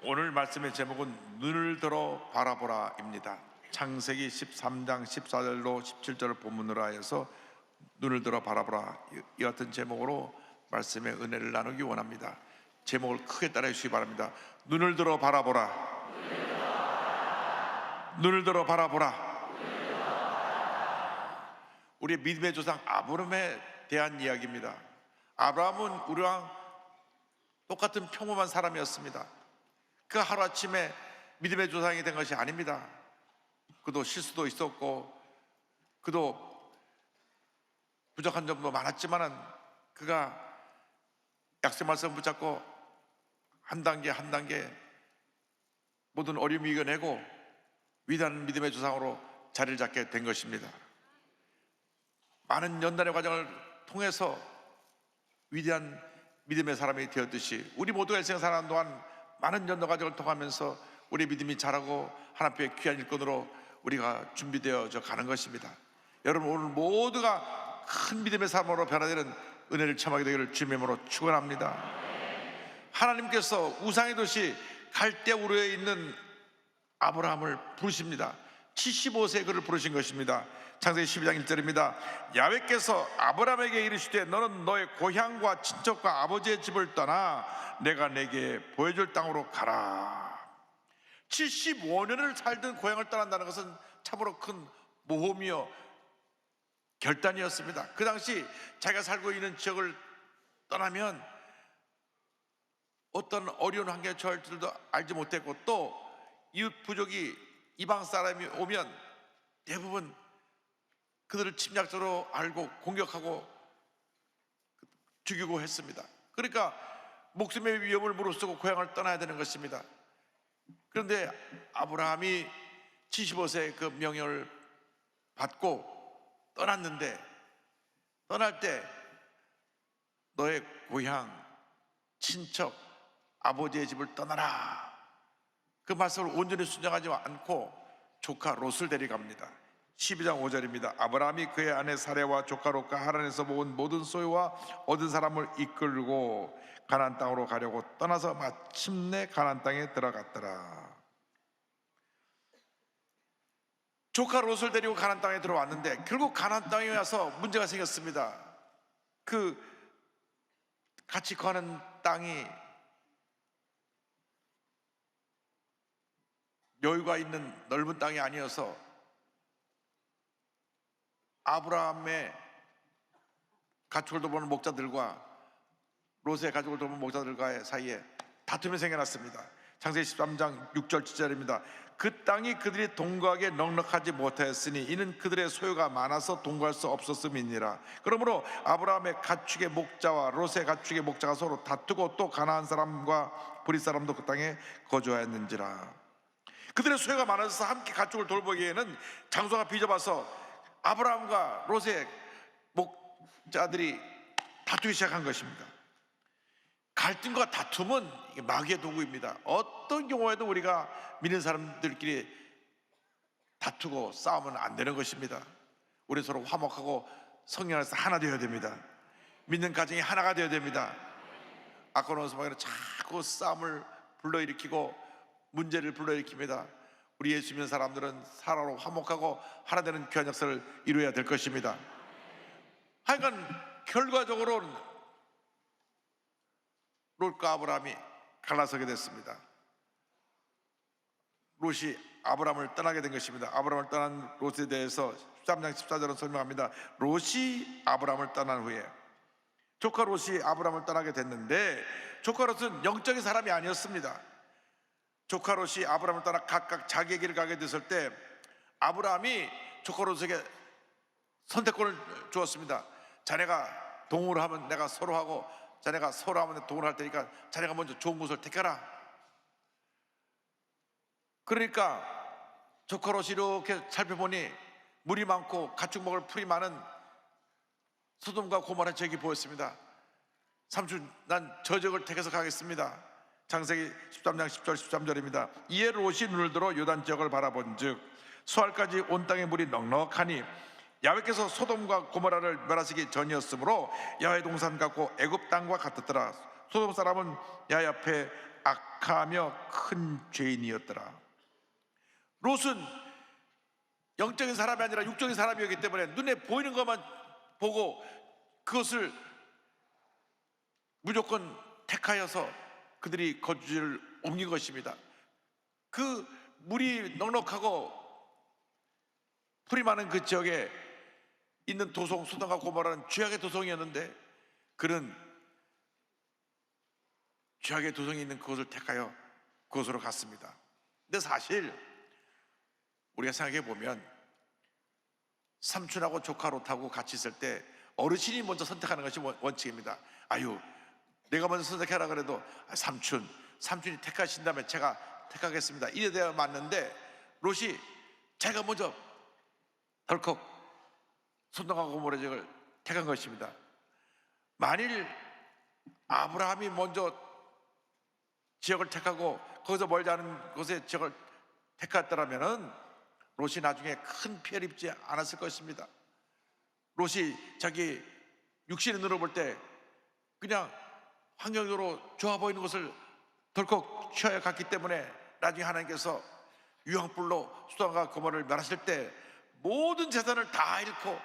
오늘 말씀의 제목은 눈을 들어 바라보라입니다. 창세기 13장 14절로 17절을 본문으로 하여서 눈을 들어 바라보라, 이 같은 제목으로 말씀의 은혜를 나누기 원합니다. 제목을 크게 따라해 주시기 바랍니다. 눈을 들어 바라보라. 눈을 들어 바라보라. 우리의 믿음의 조상 아브라함에 대한 이야기입니다. 아브라함은 우리랑 똑같은 평범한 사람이었습니다. 그 하루아침에 믿음의 조상이 된 것이 아닙니다. 그도 실수도 있었고 그도 부족한 점도 많았지만은 그가 약속 말씀 붙잡고 한 단계 한 단계 모든 어려움을 이겨내고 위대한 믿음의 조상으로 자리를 잡게 된 것입니다. 많은 연단의 과정을 통해서 위대한 믿음의 사람이 되었듯이 우리 모두가 일생 살아가는 동안 많은 연단 과정을 통하면서 우리 믿음이 자라고 하나님의 귀한 일꾼으로 우리가 준비되어져 가는 것입니다. 여러분, 오늘 모두가 큰 믿음의 사람으로 변화되는 은혜를 체험하게 되기를 주님의 이름으로 축원합니다. 하나님께서 우상의 도시 갈대우르에 있는 아브라함을 부르십니다. 75세에 그를 부르신 것입니다. 창세기 12장 1절입니다. 야훼께서 아브라함에게 이르시되 너는 너의 고향과 친척과 아버지의 집을 떠나 내가 내게 보여줄 땅으로 가라. 75년을 살던 고향을 떠난다는 것은 참으로 큰 모험이요 결단이었습니다. 그 당시 자기가 살고 있는 지역을 떠나면 어떤 어려운 환경에 처할 줄도 알지 못했고, 또 이웃 부족이 이방 사람이 오면 대부분 그들을 침략적으로 알고 공격하고 죽이고 했습니다. 그러니까 목숨의 위협을 무릅쓰고 고향을 떠나야 되는 것입니다. 그런데 아브라함이 75세에 그 명령을 받고 떠났는데, 떠날 때 너의 고향, 친척, 아버지의 집을 떠나라, 그 말씀을 온전히 순종하지 않고 조카 롯을 데려갑니다. 12장 5절입니다. 아브라함이 그의 아내 사레와 조카 롯과 하란에서 모은 모든 소유와 얻은 사람을 이끌고 가나안 땅으로 가려고 떠나서 마침내 가나안 땅에 들어갔더라. 조카 롯을 데리고 가나안 땅에 들어왔는데 결국 가나안 땅에 와서 문제가 생겼습니다. 그 같이 거하는 땅이 여유가 있는 넓은 땅이 아니어서 아브라함의 가축을 돌보는 목자들과 롯의 가축을 돌보는 목자들과의 사이에 다툼이 생겨났습니다. 창세기 13장 6절 7절입니다. 그 땅이 그들이 동거하기에 넉넉하지 못하였으니 이는 그들의 소유가 많아서 동거할 수 없었음이니라. 그러므로 아브라함의 가축의 목자와 롯의 가축의 목자가 서로 다투고 또 가나안 사람과 브릿 사람도 그 땅에 거주하였는지라. 그들의 소유가 많아서 함께 가축을 돌보기에는 장소가 비좁아서 아브라함과 롯의 목자들이 다투기 시작한 것입니다. 갈등과 다툼은 마귀의 도구입니다. 어떤 경우에도 우리가 믿는 사람들끼리 다투고 싸우면 안 되는 것입니다. 우리 서로 화목하고 성령 안에서 하나 되어야 됩니다. 믿는 가정이 하나가 되어야 됩니다. 아까는 자꾸 싸움을 불러일으키고 문제를 불러일으킵니다. 우리 예수 믿는 사람들은 사랑으로 화목하고 하나 되는 귀한 역사를 이루어야 될 것입니다. 하여간 결과적으로는 롯과 아브라함이 갈라서게 됐습니다. 롯이 아브라함을 떠나게 된 것입니다. 아브라함을 떠난 롯에 대해서 13장 14절은 설명합니다. 롯이 아브라함을 떠난 후에 조카 롯이 아브라함을 떠나게 됐는데, 조카 롯은 영적인 사람이 아니었습니다. 조카 롯이 아브라함을 떠나 각각 자기의 길을 가게 됐을 때 아브라함이 조카 롯에게 선택권을 주었습니다. 자네가 동으로 하면 내가 서로 하고, 자네가 서로 하면 동으로 할 테니까 자네가 먼저 좋은 곳을 택해라. 그러니까 조카 롯이 이렇게 살펴보니 물이 많고 가축 먹을 풀이 많은 소돔과 고모라 지역이 보였습니다. 삼촌, 난 저 지역을 택해서 가겠습니다. 창세기 13장 10절 13절입니다. 이에 롯이 눈을 들어 요단 지역을 바라본즉 수알까지 온 땅의 물이 넉넉하니 야훼께서 소돔과 고모라를 멸하시기 전이었으므로 야훼 동산 같고 애굽 땅과 같았더라. 소돔 사람은 야훼 앞에 악하며 큰 죄인이었더라. 롯은 영적인 사람이 아니라 육적인 사람이었기 때문에 눈에 보이는 것만 보고 그것을 무조건 택하여서 그들이 거주지를 옮긴 것입니다. 그 물이 넉넉하고 풀이 많은 그 지역에 있는 도성 소돔과 고모라는 죄악의 도성이었는데 그는 죄악의 도성이 있는 그곳을 택하여 그곳으로 갔습니다. 근데 사실 우리가 생각해 보면 삼촌하고 조카 롯하고 같이 있을 때 어르신이 먼저 선택하는 것이 원칙입니다. 아유, 내가 먼저 선택하라 그래도 삼촌이 택하신다면 제가 택하겠습니다, 이래 되어 맞는데 롯이 자기가 먼저 덜컥 소돔과 고모라 지역을 택한 것입니다. 만일 아브라함이 먼저 지역을 택하고 거기서 멀지 않은 곳에 지역을 택했더라면 롯이 나중에 큰 피해를 입지 않았을 것입니다. 롯이 자기 육신의 눈으로 볼 때 그냥 환경적으로 좋아 보이는 것을 덜컥 취하여 갔기 때문에 나중에 하나님께서 유황불로 소돔과 고모라를 멸하실 때 모든 재산을 다 잃고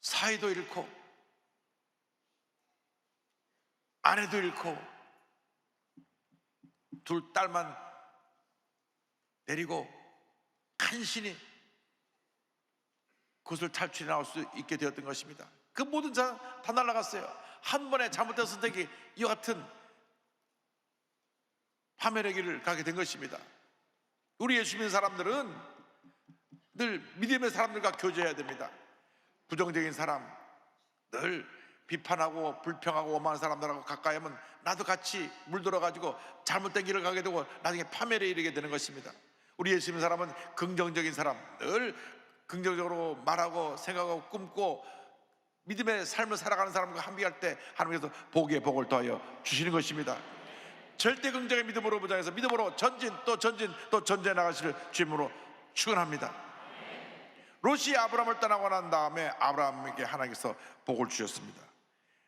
사이도 잃고 아내도 잃고 둘 딸만 데리고 간신히 그것을 탈출해 나올 수 있게 되었던 것입니다. 그 모든 자 다 날아갔어요. 한 번의 잘못된 선택이 이와 같은 파멸의 길을 가게 된 것입니다. 우리 예수 믿는 사람들은 늘 믿음의 사람들과 교제해야 됩니다. 부정적인 사람, 늘 비판하고 불평하고 오만한 사람들하고 가까이 하면 나도 같이 물들어가지고 잘못된 길을 가게 되고 나중에 파멸에 이르게 되는 것입니다. 우리 예수 믿는 사람은 긍정적인 사람, 늘 긍정적으로 말하고 생각하고 꿈고 믿음의 삶을 살아가는 사람과 함께할 때 하나님께서 복에 복을 더하여 주시는 것입니다. 절대 긍정의 믿음으로 무장해서 믿음으로 전진 또 전진 또 전진해 나가시를 주님으로 축원합니다. 롯이 아브라함을 떠나고 난 다음에 아브라함에게 하나님께서 복을 주셨습니다.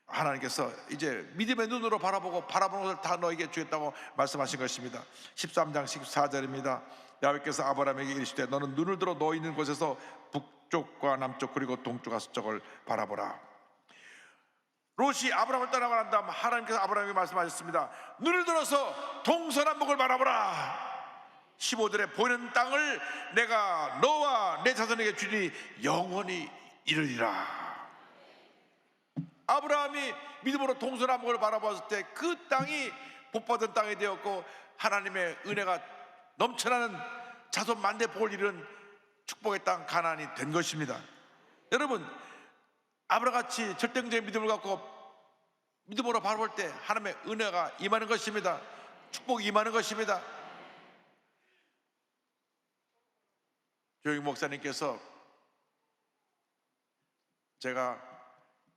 하나님께서 이제 믿음의 눈으로 바라보고 바라보는 것을 다 너에게 주겠다고 말씀하신 것입니다. 13장 14절입니다. 야훼께서 아브라함에게 이르시되 너는 눈을 들어 너 있는 곳에서 북쪽과 남쪽 그리고 동쪽과 서쪽을 바라보라. 롯이 아브라함을 떠나고 난 다음 하나님께서 아브라함에게 말씀하셨습니다. 눈을 들어서 동서남북을 바라보라. 15절에 보이는 땅을 내가 너와 내 자손에게 주니 영원히 이르리라. 아브라함이 믿음으로 동서남북을 바라봤을 때 그 땅이 복받은 땅이 되었고 하나님의 은혜가 넘쳐나는 자손 만대 복을 이루는 축복의 땅 가나안이 된 것입니다. 여러분, 아브라함같이 절대적인 믿음을 갖고 믿음으로 바라볼 때 하나님의 은혜가 임하는 것입니다. 축복이 임하는 것입니다. 조영희 목사님께서 제가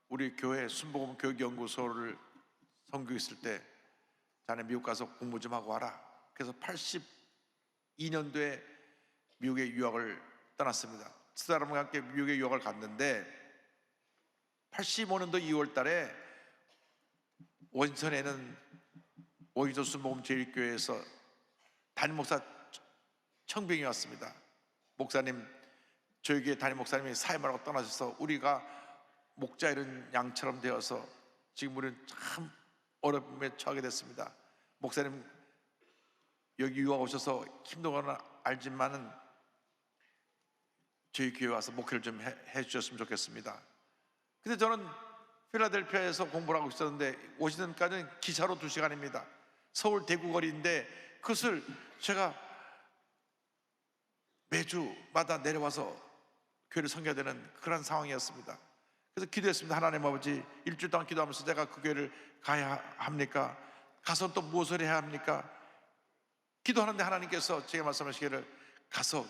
우리 교회 순복음 교육연구소를 선교했을 때 자네 미국 가서 공부 좀 하고 와라. 그래서 82년도에 미국에 유학을 떠났습니다. 사람과 함께 미국에 유학을 갔는데 85년도 2월 달에 원선에는 오히려 순복음 제일교회에서 담임 목사 청빙이 왔습니다. 목사님, 저희 교회 담임 목사님이 사임하라고 떠나셔서 우리가 목자 이런 양처럼 되어서 지금 우리는 참 어려움에 처하게 됐습니다. 목사님 여기 유학 오셔서 힘든 건 알지만은 저희 교회 와서 목회를 좀 해주셨으면 좋겠습니다. 근데 저는 필라델피아에서 공부를 하고 있었는데 오시는 데까지는 기차로 2시간입니다. 서울 대구 거리인데 그것을 제가 매주마다 내려와서 교회를 섬겨야 되는 그런 상황이었습니다. 그래서 기도했습니다. 하나님 아버지, 일주일 동안 기도하면서 제가 그 교회를 가야 합니까? 가서 또 무엇을 해야 합니까? 기도하는데 하나님께서 제게 말씀하시기를 가서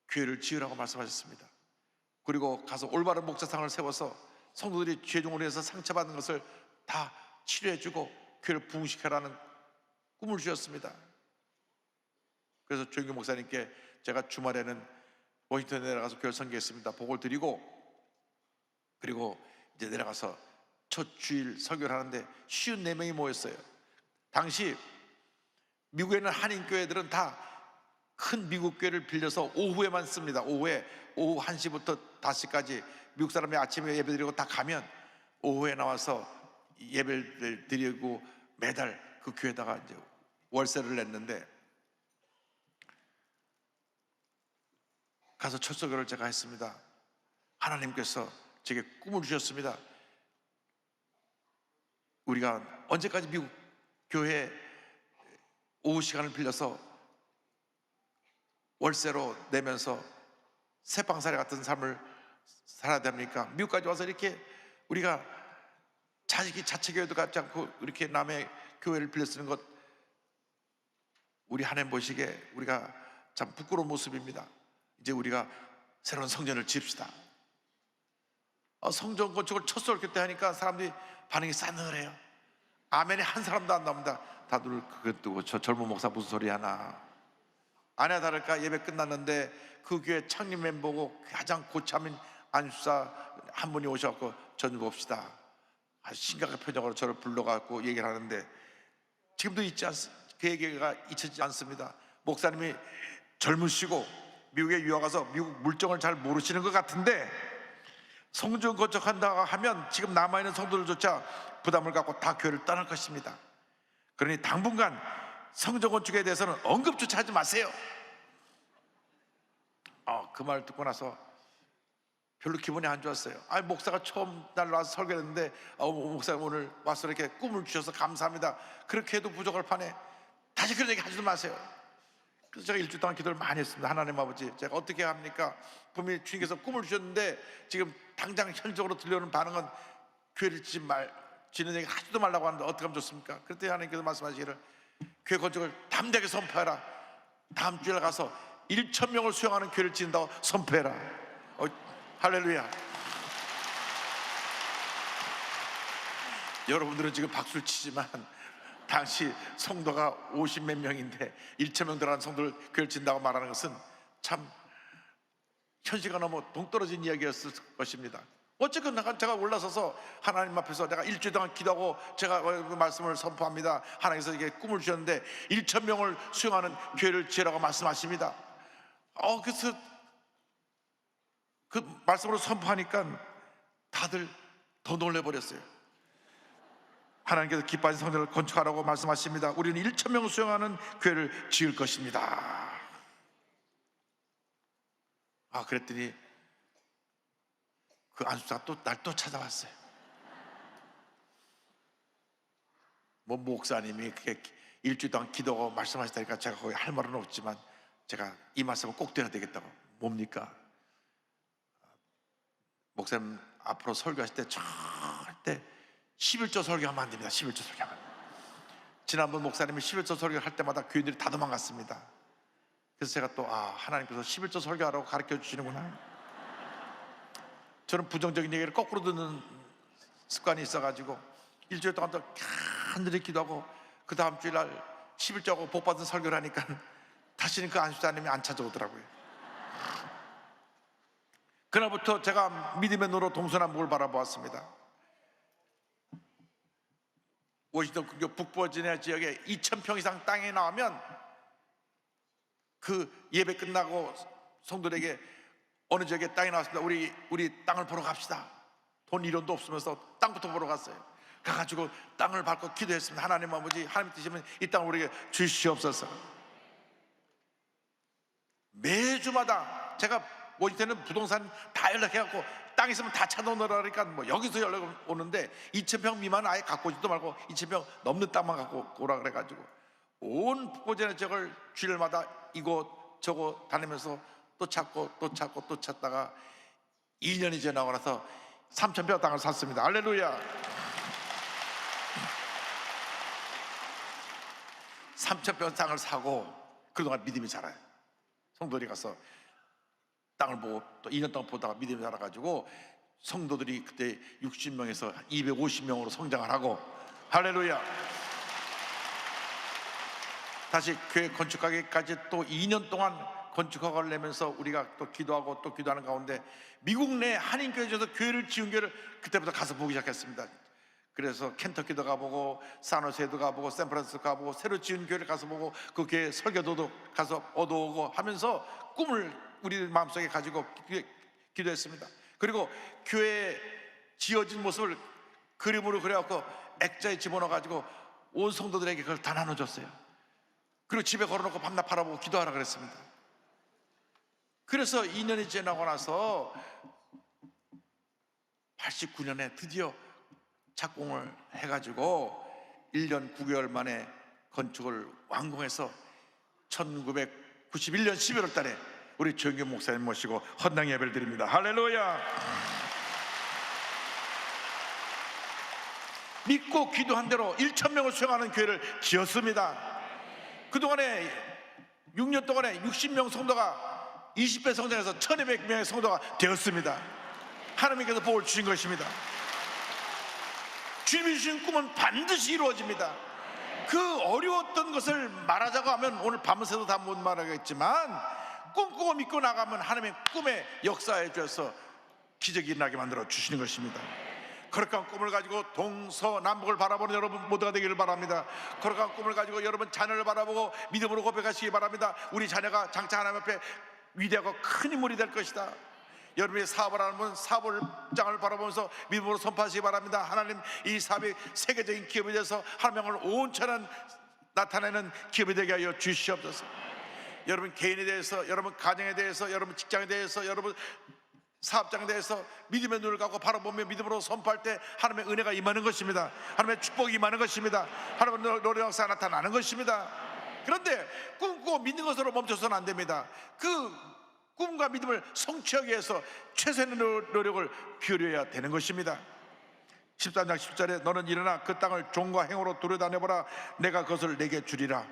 교회를 지으라고 말씀하셨습니다. 그리고 가서 올바른 목자상을 세워서 성도들이 죄종으로 해서 상처받는 것을 다 치료해주고 교회를 부흥시켜라는 꿈을 주셨습니다. 그래서 조영규 목사님께 제가 주말에는 워싱턴에 내려가서 교회 선교했습니다. 복을 드리고 그리고 이제 내려가서 첫 주일 설교를 하는데 54명이 모였어요. 당시 미국에는 한인교회들은 다 큰 미국 교회를 빌려서 오후에만 씁니다. 오후 1시부터 5시까지 미국 사람이 아침에 예배드리고 다 가면 오후에 나와서 예배를 드리고 매달 그 교회에다가 이제 월세를 냈는데, 가서 첫 설교를 제가 했습니다. 하나님께서 제게 꿈을 주셨습니다. 우리가 언제까지 미국 교회 오후 시간을 빌려서 월세로 내면서 새빵살이 같은 삶을 살아야 됩니까? 미국까지 와서 이렇게 우리가 자체 교회도 갖지 않고 이렇게 남의 교회를 빌려 쓰는 것, 우리 하나님 보시기에 우리가 참 부끄러운 모습입니다. 이제 우리가 새로운 성전을 지읍시다. 성전 건축을 첫 설교 때 하니까 사람들이 반응이 싸늘해요. 아멘이 한 사람도 안 나옵니다. 다들 그것 두고 저 젊은 목사 무슨 소리 하나. 아니나 다를까 예배 끝났는데 그 교회 창립 멤버고 가장 고참인 안수사 한 분이 오셔서 전주 봅시다, 아주 심각한 표정으로 저를 불러갖고 얘기를 하는데, 지금도 그 얘기가 잊혀지지 않습니다. 목사님이 젊으시고 미국에 유학 가서 미국 물정을 잘 모르시는 것 같은데 성전 건축한다고 하면 지금 남아있는 성도들조차 부담을 갖고 다 교회를 떠날 것입니다. 그러니 당분간 성전 건축에 대해서는 언급조차 하지 마세요. 그 말 듣고 나서 별로 기분이 안 좋았어요. 목사가 처음 날 와서 설교했는데 목사님 오늘 와서 이렇게 꿈을 주셔서 감사합니다. 그렇게 해도 부족할 판에 다시 그런 얘기 하지도 마세요. 그래서 제가 일주일 동안 기도를 많이 했습니다. 하나님 아버지, 제가 어떻게 합니까? 분명히 주님께서 꿈을 주셨는데 지금 당장 현실적으로 들려오는 반응은 교회를 짓는 얘기 하지도 말라고 하는데 어떻게 하면 좋습니까? 그랬더니 하나님께서 말씀하시기를 교회 건축을 담대하게 선포해라. 다음 주에 가서 1,000명을 수용하는 교회를 짓는다고 선포해라. 할렐루야. 여러분들은 지금 박수를 치지만 당시 성도가 50몇 명인데 1,000명 들어가는 성도를 교회를 짓는다고 말하는 것은 참 현실과 너무 동떨어진 이야기였을 것입니다. 어쨌든 제가 올라서서 하나님 앞에서 내가 일주일 동안 기도하고 제가 그 말씀을 선포합니다. 하나님께서 이게 꿈을 주셨는데 1,000명을 수용하는 교회를 지으라고 말씀하십니다. 그래서 그 말씀으로 선포하니까 다들 더 놀래버렸어요. 하나님께서 기뻐하신 성전을 건축하라고 말씀하십니다. 우리는 1,000명을 수용하는 교회를 지을 것입니다. 그랬더니 그 안수사가 날 또 찾아왔어요. 목사님이 그렇게 일주일 동안 기도하고 말씀하시다니까 제가 거기 할 말은 없지만 제가 이 말씀을 꼭 드려야 되겠다고. 뭡니까? 목사님 앞으로 설교하실 때 절대 11조 설교하면 안 됩니다. 11조 설교하면. 지난번 목사님이 11조 설교할 때마다 교인들이 다 도망갔습니다. 그래서 제가 또 하나님께서 11조 설교하라고 가르쳐 주시는구나. 저는 부정적인 얘기를 거꾸로 듣는 습관이 있어가지고 일주일 동안 또 간절히 기도하고 그 다음 주일날 11조하고 복받은 설교를 하니까 다시는 그 안수사님이 안 찾아오더라고요. 그날부터 제가 믿음의 눈으로 동서남북을 바라보았습니다. 워싱턴 근교 북버지니아 지역에 2,000평 이상 땅이 나오면 그 예배 끝나고 성도들에게 어느 지역에 땅이 나왔습니다. 우리 땅을 보러 갑시다. 돈 1원도 없으면서 땅부터 보러 갔어요. 가가지고 땅을 밟고 기도했습니다. 하나님 아버지, 하나님 뜻이면 이 땅을 우리에게 주시옵소서. 매주마다 제가 워싱턴은 부동산 다 연락해갖고 땅 있으면 다 찾아오느라 그러니까 여기서 연락 오는데 2,000평 미만 아예 갖고 오지도 말고 2,000평 넘는 땅만 갖고 오라 그래가지고 온 북부지나 지역을 주일마다 이곳 저곳 다니면서 또 찾고 또 찾고 또 찾다가 2년이 지나고 나서 3,000평 땅을 샀습니다. 할렐루야. 3,000평 땅을 사고 그동안 믿음이 자라요. 성도들이 가서 땅을 보고 또 2년 동안 보다가 믿음이 자라가지고 성도들이 그때 60명에서 250명으로 성장을 하고, 할렐루야. 다시 교회 건축하기까지 또 2년 동안 건축허가를 내면서 우리가 또 기도하고 또 기도하는 가운데 미국 내 한인교회에서 교회를 지은 교회를 그때부터 가서 보기 시작했습니다. 그래서 켄터키도 가보고 산호세도 가보고 샌프란시스코 가보고 새로 지은 교회를 가서 보고 그 교회 설교도 가서 얻어오고 하면서 꿈을 우리 마음속에 가지고 기도했습니다. 그리고 교회 지어진 모습을 그림으로 그려갖고 액자에 집어넣어가지고 온 성도들에게 그걸 다 나눠줬어요. 그리고 집에 걸어놓고 밤낮 바라보고 기도하라 그랬습니다. 그래서 2년이 지나고 나서 89년에 드디어 착공을 해가지고 1년 9개월 만에 건축을 완공해서 1991년 11월 달에 우리 조영규 목사님 모시고 헌당 예배를 드립니다. 할렐루야. 믿고 기도한 대로 1,000명을 수용하는 교회를 지었습니다. 그동안에 6년 동안에 60명 성도가 20배 성장해서 1,200명의 성도가 되었습니다. 하나님께서 복을 주신 것입니다. 주님이 주신 꿈은 반드시 이루어집니다. 그 어려웠던 것을 말하자고 하면 오늘 밤새도 다 못 말하겠지만 꿈꾸고 믿고 나가면 하나님의 꿈에 역사해 주셔서 기적이 일어나게 만들어 주시는 것입니다. 거룩한 꿈을 가지고 동서남북을 바라보는 여러분 모두가 되기를 바랍니다. 거룩한 꿈을 가지고 여러분 자녀를 바라보고 믿음으로 고백하시기 바랍니다. 우리 자녀가 장차 하나님 앞에 위대하고 큰 인물이 될 것이다. 여러분이 사업을 하는 분 사업장을 바라보면서 믿음으로 선포하시기 바랍니다. 하나님, 이 사업이 세계적인 기업이 돼서 하나님을 온천한 나타내는 기업이 되게 하여 주시옵소서. 여러분 개인에 대해서, 여러분 가정에 대해서, 여러분 직장에 대해서, 여러분 사업장에 대해서 믿음의 눈을 갖고 바라보며 믿음으로 선포할 때 하나님의 은혜가 임하는 것입니다. 하나님의 축복이 임하는 것입니다. 하나님의 노래 역사가 나타나는 것입니다. 그런데 꿈꾸고 믿는 것으로 멈춰서는 안 됩니다. 그 꿈과 믿음을 성취하기 위해서 최선의 노력을 기울여야 되는 것입니다. 13장 10절에 너는 일어나 그 땅을 종과 행으로 두루다녀보라. 내가 그것을 내게 주리라.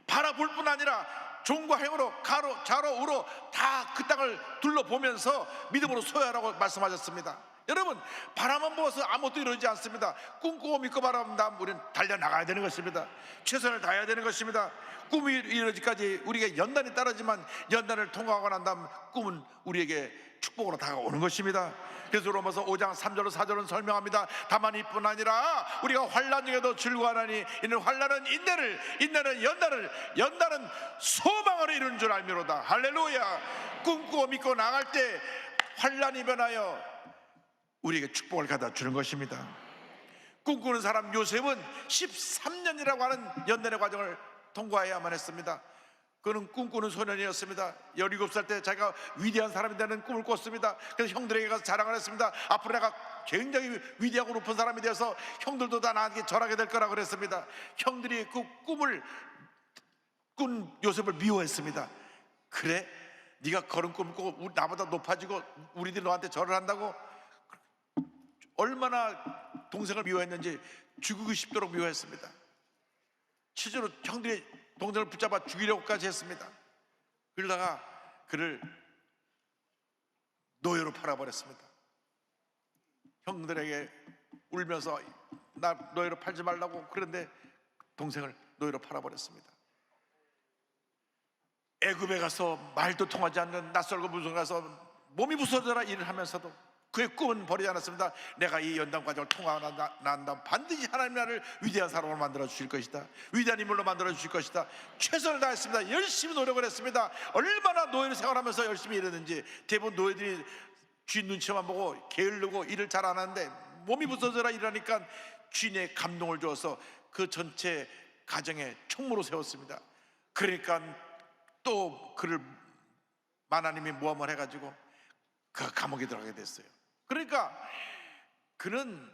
바라볼 뿐 아니라 종과 행으로 가로 좌로 우로 다 그 땅을 둘러보면서 믿음으로 소유하라고 말씀하셨습니다. 여러분, 바라만 보아서 아무것도 이루어지지 않습니다. 꿈꾸고 믿고 바라본 다음 우리는 달려나가야 되는 것입니다. 최선을 다해야 되는 것입니다. 꿈이 이루어지기까지 우리에게 연단이 따르지만 연단을 통과하고 난 다음 꿈은 우리에게 축복으로 다가오는 것입니다. 그래서 로마서 5장 3절로 4절은 설명합니다. 다만 이뿐 아니라 우리가 환난 중에도 즐거워하나니 이는 환난은 인내를, 인내는 연단은 소망을 이루는 줄 알미로다. 할렐루야. 꿈꾸고 믿고 나갈 때 환난이 변하여 우리에게 축복을 갖다 주는 것입니다. 꿈꾸는 사람 요셉은 13년이라고 하는 연단의 과정을 통과해야만 했습니다. 그는 꿈꾸는 소년이었습니다. 17살 때 자기가 위대한 사람이 되는 꿈을 꿨습니다. 그래서 형들에게 가서 자랑을 했습니다. 앞으로 내가 굉장히 위대하고 높은 사람이 되어서 형들도 다 나한테 절하게 될 거라고 그랬습니다. 형들이 그 꿈을 꾼 요셉을 미워했습니다. 그래? 네가 그런 꿈을 꾸고 나보다 높아지고 우리들이 너한테 절을 한다고? 얼마나 동생을 미워했는지 죽이고 싶도록 미워했습니다. 실제로 형들이 동생을 붙잡아 죽이려고까지 했습니다. 그러다가 그를 노예로 팔아버렸습니다. 형들에게 울면서 나 노예로 팔지 말라고, 그런데 동생을 노예로 팔아버렸습니다. 애굽에 가서 말도 통하지 않는 낯설고 무서운 가서 몸이 부서져라 일을 하면서도 그의 꿈은 버리지 않았습니다. 내가 이 연단 과정을 통과하고 난 다음 반드시 하나님 나를 위대한 사람으로 만들어 주실 것이다. 위대한 인물로 만들어 주실 것이다. 최선을 다했습니다. 열심히 노력을 했습니다. 얼마나 노예를 생활하면서 열심히 일했는지. 대부분 노예들이 주인 눈치만 보고 게으르고 일을 잘 안 하는데 몸이 부서져라 일하니까 주인의 감동을 주어서 그 전체 가정에 총무로 세웠습니다. 그러니까 또 그를 하나님이 모함을 해가지고 그 감옥에 들어가게 됐어요. 그러니까 그는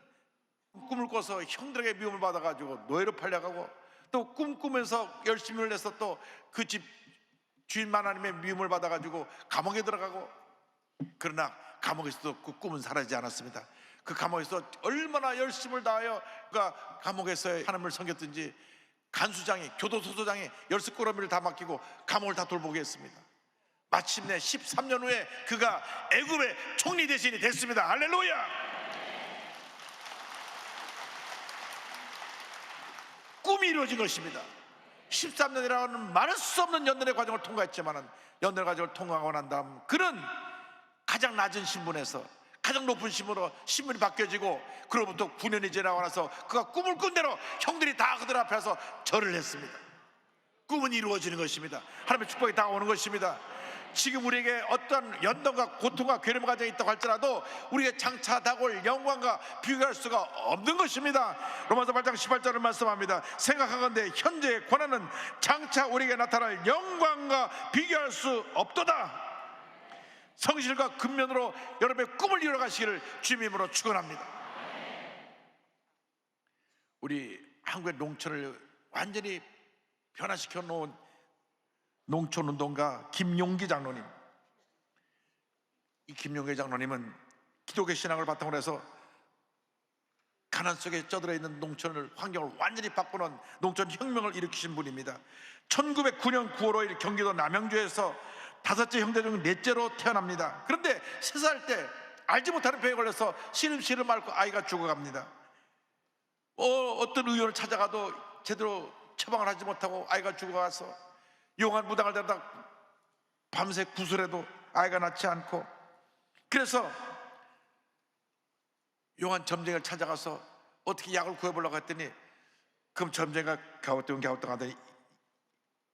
꿈을 꿔서 형들에게 미움을 받아가지고 노예로 팔려가고 또 꿈꾸면서 열심히 일 해서 또 그 집 주인 하나님의 미움을 받아가지고 감옥에 들어가고, 그러나 감옥에서도 그 꿈은 사라지지 않았습니다. 그 감옥에서 얼마나 열심을 다하여 그 감옥에서 하나님을 섬겼든지 간수장이, 교도소장이 열쇠꾸러미를 다 맡기고 감옥을 다 돌보게 했습니다. 마침내 13년 후에 그가 애굽의 총리 대신이 됐습니다. 할렐루야. 꿈이 이루어진 것입니다. 13년이라는 말할 수 없는 연단의 과정을 통과했지만 연단의 과정을 통과하고 난 다음 그는 가장 낮은 신분에서 가장 높은 신분이 바뀌어지고, 그로부터 9년이 지나고 나서 그가 꿈을 꾼 대로 형들이 다 그들 앞에서 절을 했습니다. 꿈은 이루어지는 것입니다. 하나님의 축복이 다가오는 것입니다. 지금 우리에게 어떤 연단과 고통과 괴로움이 가져 있다고 할지라도 우리에게 장차 다가올 영광과 비교할 수가 없는 것입니다. 로마서 8장 18절을 말씀합니다. 생각하건대 현재의 고난은 장차 우리에게 나타날 영광과 비교할 수 없도다. 성실과 근면으로 여러분의 꿈을 이뤄가시기를 주님으로 축원합니다. 우리 한국의 농촌을 완전히 변화시켜 놓은 농촌운동가 김용기 장로님, 이 김용기 장로님은 기독교 신앙을 바탕으로 해서 가난 속에 쩌들어 있는 농촌을, 환경을 완전히 바꾸는 농촌 혁명을 일으키신 분입니다. 1909년 9월 5일 경기도 남양주에서 5째 형제 중 4째로 태어납니다. 그런데 3살 때 알지 못하는 병에 걸려서 시름시름 앓고 아이가 죽어갑니다. 어떤 의원을 찾아가도 제대로 처방을 하지 못하고 아이가 죽어가서 용한 무당을 데려다 밤새 구슬해도 아이가 낫지 않고, 그래서 용한 점쟁이를 찾아가서 어떻게 약을 구해보려고 했더니, 그럼 점쟁이가 가우뚱 하더니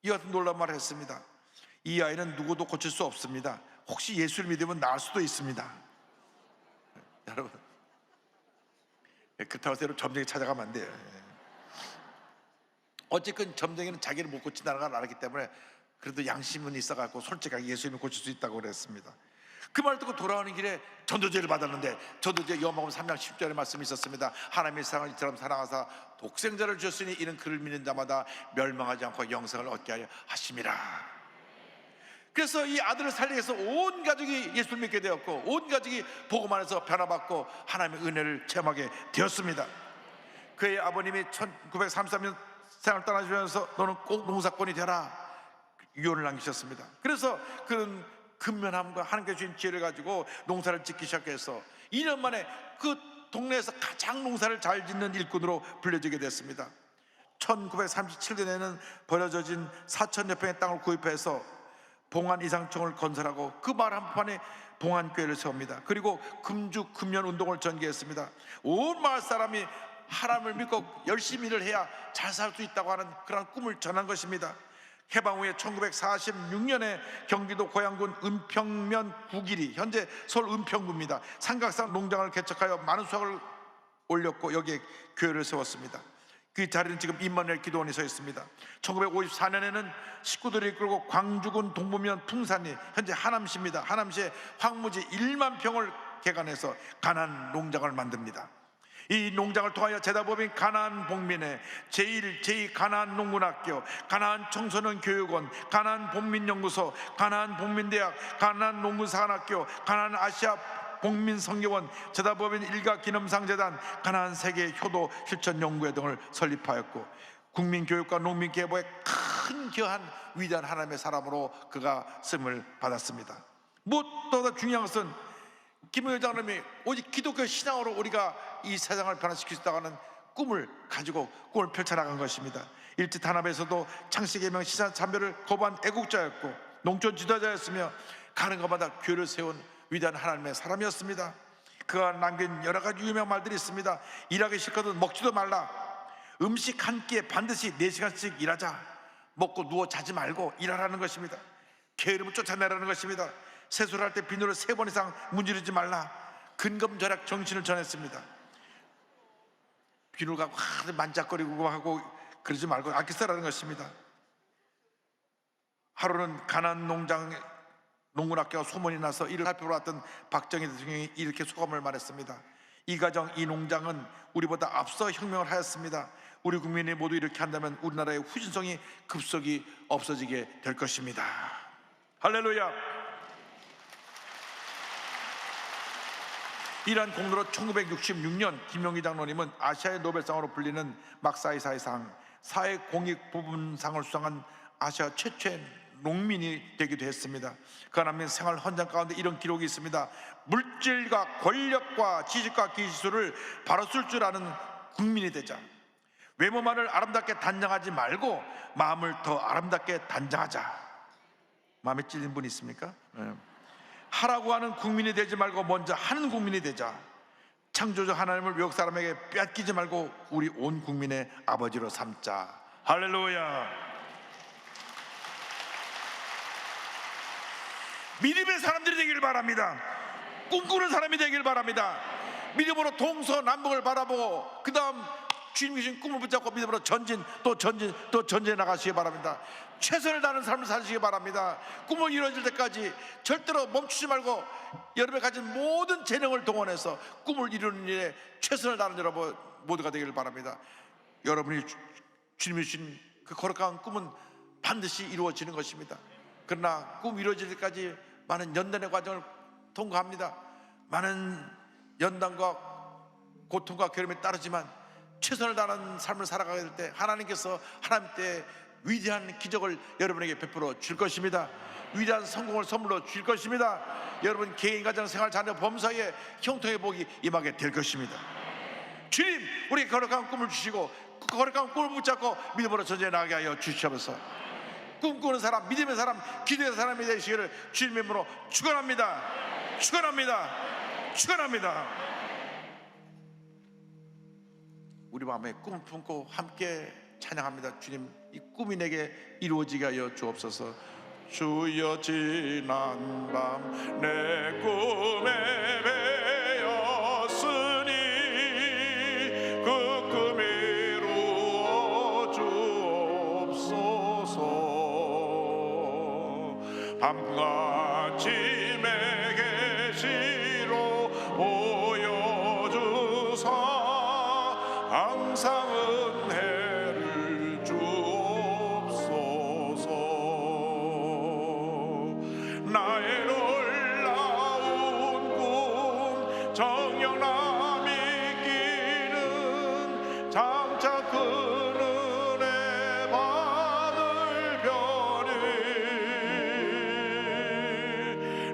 이 같은 놀라운 말을 했습니다. 이 아이는 누구도 고칠 수 없습니다. 혹시 예수를 믿으면 나을 수도 있습니다. 여러분, 그렇다고 해서 점쟁이 찾아가면 안 돼요. 어쨌든 점쟁이는 자기를 못 고친다는 걸 알았기 때문에 그래도 양심은 있어갖고 솔직하게 예수님을 고칠 수 있다고 그랬습니다. 그 말 듣고 돌아오는 길에 전도제를 받았는데, 전도제 요한복음 3장 10절의 말씀이 있었습니다. 하나님의 세상을 이처럼 사랑하사 독생자를 주셨으니 이는 그를 믿는 자마다 멸망하지 않고 영생을 얻게 하려 하심이라. 그래서 이 아들을 살리기 위해서 온 가족이 예수를 믿게 되었고, 온 가족이 복음 안에서 변화받고 하나님의 은혜를 체험하게 되었습니다. 그의 아버님이 1933년 세상을 떠나시면서 너는 꼭 농사꾼이 되라 유언을 남기셨습니다. 그래서 그런 근면함과 하나님께 주신 지혜를 가지고 농사를 짓기 시작해서 2년 만에 그 동네에서 가장 농사를 잘 짓는 일꾼으로 불려지게 됐습니다. 1937년에는 버려져진 4,000여 평의 땅을 구입해서 봉안 이상청을 건설하고 그 마을 한복판에 봉안교회를 세웁니다. 그리고 금주 금연 운동을 전개했습니다. 온 마을 사람이 하나님을 믿고 열심히 일을 해야 잘 살 수 있다고 하는 그런 꿈을 전한 것입니다. 해방 후에 1946년에 경기도 고양군 은평면 구길이, 현재 서울 은평구입니다, 삼각산 농장을 개척하여 많은 수확을 올렸고 여기에 교회를 세웠습니다. 그 자리는 지금 임마누엘 기도원이 서 있습니다. 1954년에는 식구들이 이끌고 광주군 동부면 풍산리, 현재 하남시입니다. 하남시에 황무지 1만 평을 개간해서 가나안 농장을 만듭니다. 이 농장을 통하여 제다법인 가나안 복민회, 제1, 제2 가나안 농군학교, 가나안 청소년 교육원, 가나안 복민연구소, 가나안 복민대학, 가나안 농군사관학교, 가나안 아시아 복민성교원, 제다법인 일가기념상재단, 가나안 세계 효도 실천연구회 등을 설립하였고, 국민교육과 농민계보에 큰 기여한 위대한 하나님의 사람으로 그가 쓰임을 받았습니다. 무엇보다 중요한 것은 김용기 장로님이 오직 기독교 신앙으로 우리가 이 세상을 변화시킬 수 있다고 하는 꿈을 가지고 꿈을 펼쳐나간 것입니다. 일제 탄압에서도 창씨개명 시사참배를 거부한 애국자였고 농촌 지도자였으며 가는 것마다 교회를 세운 위대한 하나님의 사람이었습니다. 그가 남긴 여러 가지 유명한 말들이 있습니다. 일하기 싫거든 먹지도 말라. 음식 한 끼에 반드시 4시간씩 일하자. 먹고 누워 자지 말고 일하라는 것입니다. 게으름을 쫓아내라는 것입니다. 세수를 할 때 비누를 3번 이상 문지르지 말라. 근검절약 정신을 전했습니다. 비누를 갖고 만작거리고 하고 그러지 말고 아껴 쓰라는 것입니다. 하루는 가나안 농장 농군학교가 소문이 나서 이를 살펴보러 왔던 박정희 대통령이 이렇게 소감을 말했습니다. 이 가정, 이 농장은 우리보다 앞서 혁명을 하였습니다. 우리 국민이 모두 이렇게 한다면 우리나라의 후진성이 급속히 없어지게 될 것입니다. 할렐루야. 이러한 공로로 1966년 김용기 장로님은 아시아의 노벨상으로 불리는 막사이사이상 사회공익부분상을 수상한 아시아 최초의 농민이 되기도 했습니다. 그가 남긴 생활 헌장 가운데 이런 기록이 있습니다. 물질과 권력과 지식과 기술을 바로 쓸 줄 아는 국민이 되자. 외모만을 아름답게 단장하지 말고 마음을 더 아름답게 단장하자. 마음에 찔린 분 있습니까? 네. 하라고 하는 국민이 되지 말고 먼저 하는 국민이 되자. 창조주 하나님을 외국 사람에게 빼앗기지 말고 우리 온 국민의 아버지로 삼자. 할렐루야. 믿음의 사람들이 되길 바랍니다. 꿈꾸는 사람이 되길 바랍니다. 믿음으로 동서남북을 바라보고 그 다음 주님 주신 꿈을 붙잡고 믿음으로 전진 또 전진 또 전진해 나가시기 바랍니다. 최선을 다하는 삶을 사시기 바랍니다. 꿈을 이루어질 때까지 절대로 멈추지 말고 여러분이 가진 모든 재능을 동원해서 꿈을 이루는 일에 최선을 다하는 여러분 모두가 되기를 바랍니다. 여러분이 주님이 주신 그 거룩한 꿈은 반드시 이루어지는 것입니다. 그러나 꿈 이루어질 때까지 많은 연단의 과정을 통과합니다. 많은 연단과 고통과 괴로움이 따르지만 최선을 다하는 삶을 살아가게 될 때 하나님께서 하나님 때 위대한 기적을 여러분에게 베풀어 줄 것입니다. 위대한 성공을 선물로 줄 것입니다. 여러분 개인, 가정, 생활, 자녀, 범사에 형통의 복이 임하게 될 것입니다. 주님, 우리에게 거룩한 꿈을 주시고 그 거룩한 꿈을 붙잡고 믿음으로 전진해 나가게 하여 주시옵소서. 꿈꾸는 사람, 믿음의 사람, 기도의 사람이 되시기를 주님의 이름으로 축원합니다. 축원합니다. 축원합니다. 우리 마음에 꿈을 품고 함께 찬양합니다. 주님, 이 꿈이 내게 이루어지게 하여 주옵소서. 주여 지난 밤 내 꿈에 배었으니 그 꿈 이루어 주옵소서. 밤같이 내게 시로 보여주사 항상 은혜를 주옵소서. 나의 놀라운 꿈 정령나 믿기는 장차 그 은혜 받을 별이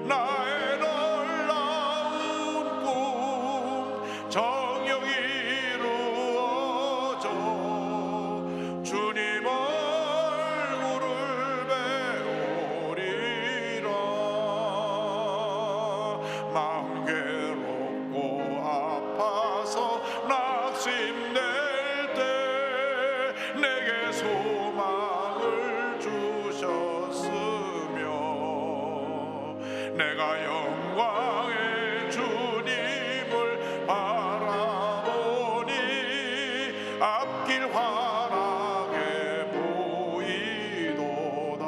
나의 놀라운 꿈 정령이 이루어져 주님 얼굴을 배우리라. 마음 괴롭고 아파서 낙심될 때 내게 소망을 주셨으며 내가 영광의 주님을 바라보니 앞길 환하게 보이도다.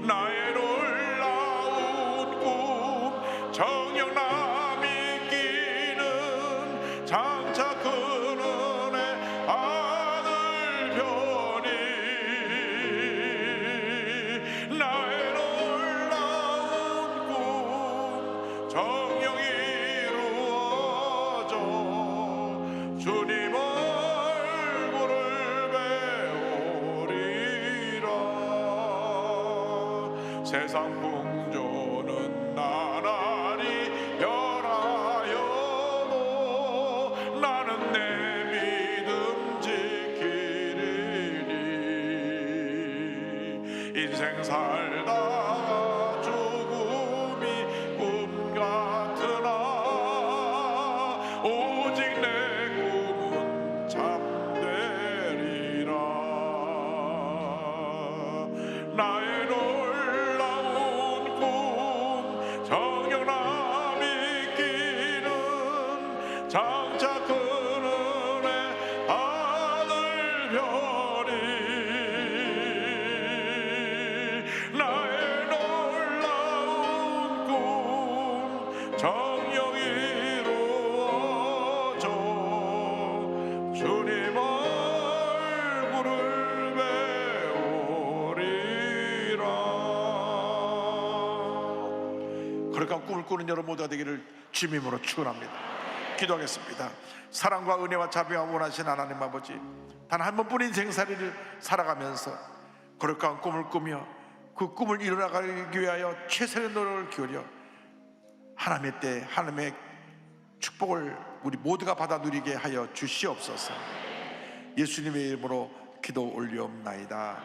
나의 놀라운 꿈 정령나 믿기는 장차 그 은혜 아들 별이 나의 놀라운 꿈 정령이 이루어져 주님 얼굴을 배우리라. 세상 풍조는 나날이 변하여도 나는 내 믿음 지키리니. 인생 살다가 죽음이 꿈 같으나 오직 내 꿈은 참되리라. 나의 놀라운 꿈 정령나 믿기는 장차 그 은혜 아들 별이 나의 놀라운 꿈 정령이 이루어져 주님 얼굴을 배우리라. 거룩한 꿈을 꾸는 여러분 모두가 되기를 주님으로 축원합니다. 기도하겠습니다. 사랑과 은혜와 자비와 원하신 하나님 아버지, 단 한 번뿐인 인생살이를 살아가면서 거룩한 꿈을 꾸며 그 꿈을 이루어가기 위하여 최선의 노력을 기울여 하나님의 때 하나님의 축복을 우리 모두가 받아 누리게 하여 주시옵소서. 예수님의 이름으로 기도 올리옵나이다.